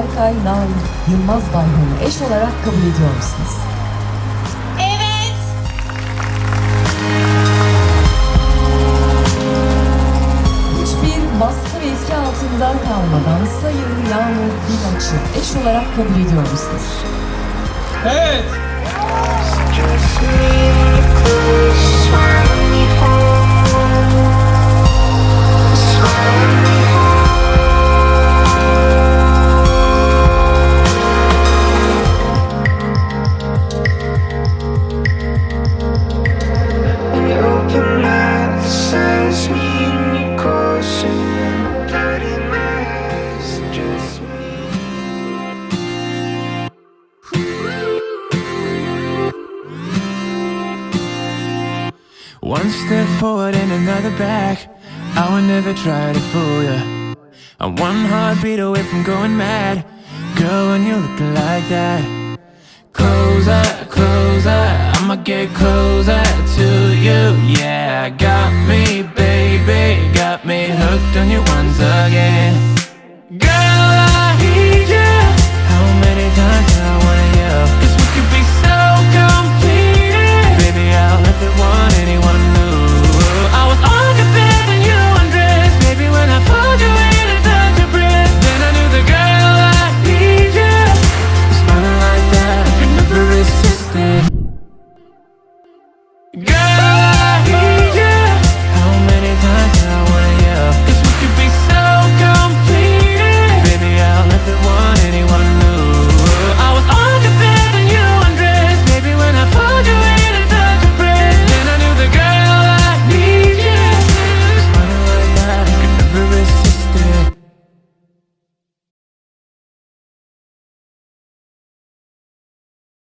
Berkay Yılmaz Bayhan'ı eş olarak kabul ediyor musunuz? Evet. Hiçbir baskı ve etki altında kalmadan Sayın Yağmur Bilaç'ı eş olarak kabul ediyor musunuz? Evet. One step forward and another back. I would never try to fool ya. I'm one heartbeat away from going mad. Girl, when you look like that. Closer, closer, I'ma get closer to you. Yeah, got me, baby, got me hooked on you once again.